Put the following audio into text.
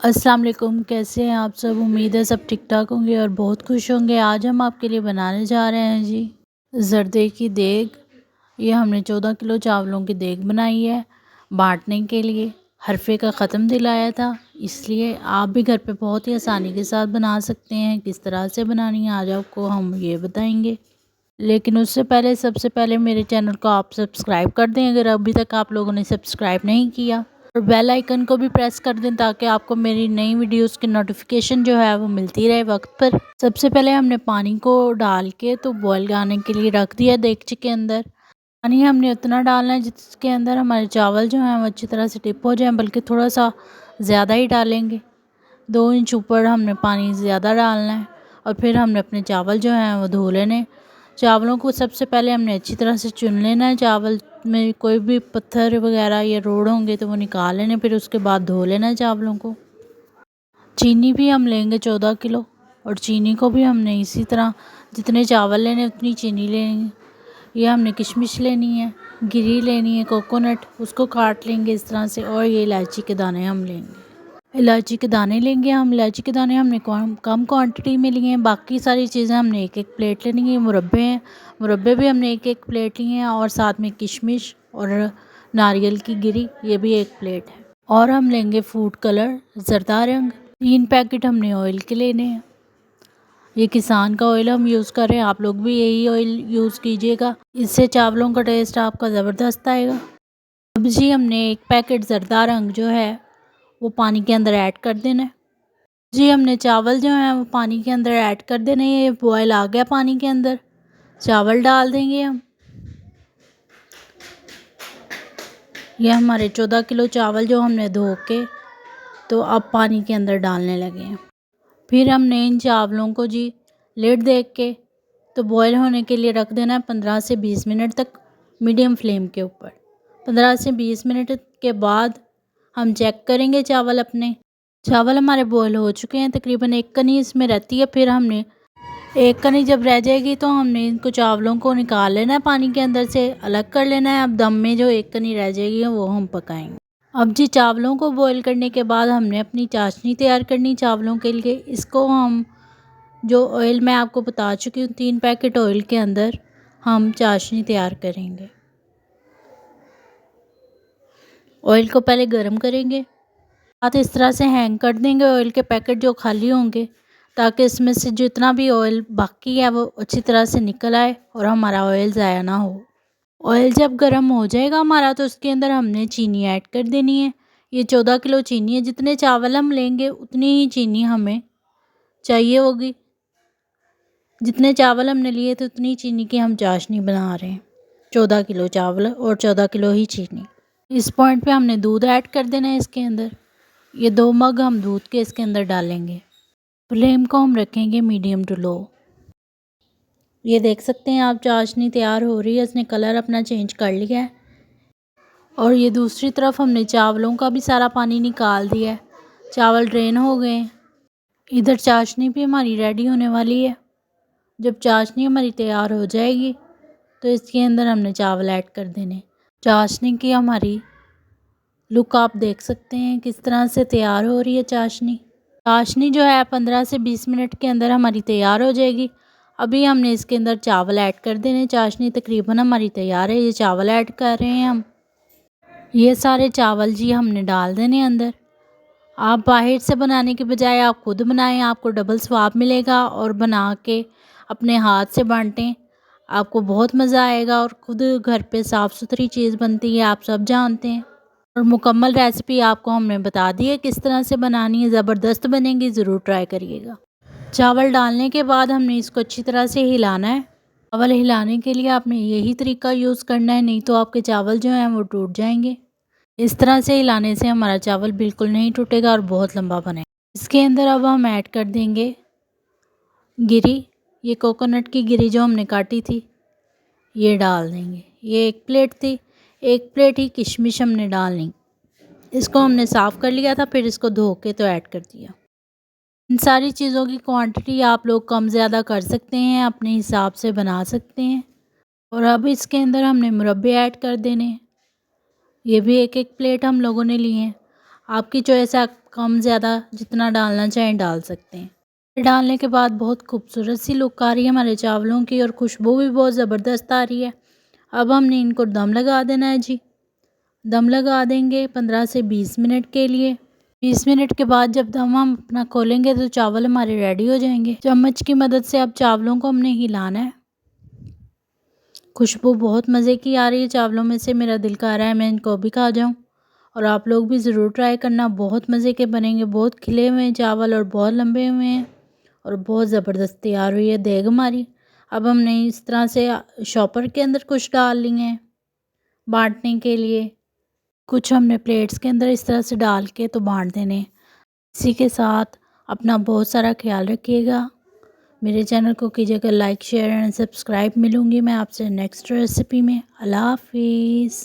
अस्सलाम वालेकुम, कैसे हैं आप सब। उम्मीद है सब ठीक ठाक होंगे और बहुत खुश होंगे। आज हम आपके लिए बनाने जा रहे हैं जी ज़रदे की देग। ये हमने 14 किलो चावलों की देग बनाई है बांटने के लिए। हरफे का ख़त्म दिलाया था, इसलिए आप भी घर पे बहुत ही आसानी के साथ बना सकते हैं। किस तरह से बनानी है आज आपको हम ये बताएंगे, लेकिन उससे पहले सबसे पहले मेरे चैनल को आप सब्सक्राइब कर दें अगर अभी तक आप लोगों ने सब्सक्राइब नहीं किया, और बेल आइकन को भी प्रेस कर दें ताकि आपको मेरी नई वीडियोस की नोटिफिकेशन जो है वो मिलती रहे वक्त पर। सबसे पहले हमने पानी को डाल के तो बॉयल आने के लिए रख दिया देगची के अंदर। पानी हमने उतना डालना है जिसके अंदर हमारे चावल जो हैं वो अच्छी तरह से डिप हो जाएं, बल्कि थोड़ा सा ज़्यादा ही डालेंगे। 2 इंच ऊपर हमने पानी ज़्यादा डालना है। और फिर हमने अपने चावल जो हैं वो धो लेने। चावलों को सबसे पहले हमने अच्छी तरह से चुन लेना है। चावल में कोई भी पत्थर वगैरह या रोड़ होंगे तो वो निकाल लेने, फिर उसके बाद धो लेना है चावलों को। चीनी भी हम लेंगे 14 किलो, और चीनी को भी हमने इसी तरह जितने चावल लेने उतनी चीनी लेंगे। ये हमने किशमिश लेनी है, गिरी लेनी है, कोकोनट उसको काट लेंगे इस तरह से, और ये इलायची के दाने हम लेंगे। इलायची के दाने लेंगे हम। इलायची के दाने हमने कम क्वांटिटी में लिए हैं। बाकी सारी चीज़ें हमने एक एक प्लेट लेनी है। मुरब्बे हैं, मुरब्बे भी हमने एक एक प्लेट लिए हैं, और साथ में किशमिश और नारियल की गिरी ये भी एक प्लेट है। और हम लेंगे फूड कलर ज़रदा रंग। 3 पैकेट हमने ऑयल के लेने हैं। ये किसान का ऑयल हम यूज़ कर रहे हैं, आप लोग भी यही ऑयल यूज़ कीजिएगा, इससे चावलों का टेस्ट आपका ज़बरदस्त आएगा। अब जी हमने 1 पैकेट ज़रदा रंग जो है वो पानी के अंदर ऐड कर देना है। जी हमने चावल जो हैं वो पानी के अंदर ऐड कर देने हैं। ये बॉयल आ गया पानी के अंदर, चावल डाल देंगे हम। ये हमारे 14 किलो चावल जो हमने धो के तो अब पानी के अंदर डालने लगे हैं। फिर हमने इन चावलों को जी लिड देख के तो बॉयल होने के लिए रख देना है 15 से 20 मिनट तक मीडियम फ्लेम के ऊपर। 15 से 20 मिनट के बाद हम चेक करेंगे चावल अपने। चावल हमारे बॉयल हो चुके हैं, तकरीबन 1 कनी इसमें रहती है। फिर हमने 1 कनी जब रह जाएगी तो हमने इनको चावलों को निकाल लेना है, पानी के अंदर से अलग कर लेना है। अब दम में जो 1 कनी रह जाएगी वो हम पकाएंगे। अब जी चावलों को बॉईल करने के बाद हमने अपनी चाशनी तैयार करनी चावलों के लिए। इसको हम जो ऑयल मैं आपको बता चुकी हूँ 3 पैकेट ऑयल के अंदर हम चाशनी तैयार करेंगे। ऑयल को पहले गर्म करेंगे, हाथ इस तरह से हैंग कर देंगे ऑयल के पैकेट जो खाली होंगे, ताकि इसमें से जितना भी ऑयल बाकी है वो अच्छी तरह से निकल आए और हमारा ऑयल ज़ाया ना हो। ऑयल जब गर्म हो जाएगा हमारा तो उसके अंदर हमने चीनी ऐड कर देनी है। ये 14 किलो चीनी है, जितने चावल हम लेंगे उतनी ही चीनी हमें चाहिए होगी। जितने चावल हमने लिए थे उतनी चीनी की हम चाशनी बना रहे हैं। 14 किलो चावल और 14 किलो ही चीनी। इस पॉइंट पे हमने दूध ऐड कर देना है इसके अंदर। ये 2 मग हम दूध के इसके अंदर डालेंगे। फ्लेम को हम रखेंगे मीडियम टू लो। ये देख सकते हैं आप चाशनी तैयार हो रही है, इसने कलर अपना चेंज कर लिया है। और ये दूसरी तरफ हमने चावलों का भी सारा पानी निकाल दिया है, चावल ड्रेन हो गए हैं। इधर चाशनी भी हमारी रेडी होने वाली है। जब चाशनी हमारी तैयार हो जाएगी तो इसके अंदर हमने चावल ऐड कर देने। चाशनी की हमारी लुक आप देख सकते हैं किस तरह से तैयार हो रही है चाशनी। चाशनी जो है 15 से 20 मिनट के अंदर हमारी तैयार हो जाएगी। अभी हमने इसके अंदर चावल ऐड कर देने। चाशनी तकरीबन हमारी तैयार है, ये चावल ऐड कर रहे हैं हम। ये सारे चावल जी हमने डाल देने अंदर। आप बाहर से बनाने के बजाय आप खुद बनाएं, आपको डबल स्वाद मिलेगा। और बना के अपने हाथ से बांटें, आपको बहुत मज़ा आएगा। और खुद घर पे साफ़ सुथरी चीज़ बनती है, आप सब जानते हैं। और मुकम्मल रेसिपी आपको हमने बता दी है किस तरह से बनानी है, ज़बरदस्त बनेगी, ज़रूर ट्राई करिएगा। चावल डालने के बाद हमने इसको अच्छी तरह से हिलाना है। चावल हिलाने के लिए आपने यही तरीका यूज़ करना है, नहीं तो आपके चावल जो हैं वो टूट जाएंगे। इस तरह से हिलाने से हमारा चावल बिल्कुल नहीं टूटेगा और बहुत लंबा बनेगा। इसके अंदर अब हम ऐड कर देंगे गिरी। ये कोकोनट की गिरी जो हमने काटी थी ये डाल देंगे। ये 1 प्लेट थी, 1 प्लेट ही किशमिश हमने डालनी। इसको हमने साफ़ कर लिया था, फिर इसको धो के तो ऐड कर दिया। इन सारी चीज़ों की क्वांटिटी आप लोग कम ज़्यादा कर सकते हैं, अपने हिसाब से बना सकते हैं। और अब इसके अंदर हमने मुरब्बे ऐड कर देने हैं। ये भी 1-1 प्लेट हम लोगों ने लिए हैं। आपकी चॉइस है, आप कम ज़्यादा जितना डालना चाहें डाल सकते हैं। डालने के बाद बहुत खूबसूरत सी लुक आ रही है हमारे चावलों की और खुशबू भी बहुत ज़बरदस्त आ रही है। अब हमने इनको दम लगा देना है जी। दम लगा देंगे 15 से 20 मिनट के लिए। 20 मिनट के बाद जब दम हम अपना खोलेंगे तो चावल हमारे रेडी हो जाएंगे। चम्मच की मदद से अब चावलों को हमने हिलाना है। खुशबू बहुत मज़े की आ रही है चावलों में से, मेरा दिल कर रहा है मैं इनको भी खा जाऊं। और आप लोग भी ज़रूर ट्राई करना, बहुत मज़े के बनेंगे। बहुत खिले हुए हैं चावल और बहुत लंबे हुए हैं और बहुत ज़बरदस्त तैयार हुई है देग हमारी। अब हमने इस तरह से शॉपर के अंदर कुछ डाल लिए हैं बांटने के लिए, कुछ हमने प्लेट्स के अंदर इस तरह से डाल के तो बांट देने। इसी के साथ अपना बहुत सारा ख्याल रखिएगा। मेरे चैनल को कीजिएगा लाइक, शेयर एंड सब्सक्राइब। मिलूँगी मैं आपसे नेक्स्ट रेसिपी में। अल्लाह हाफिज़।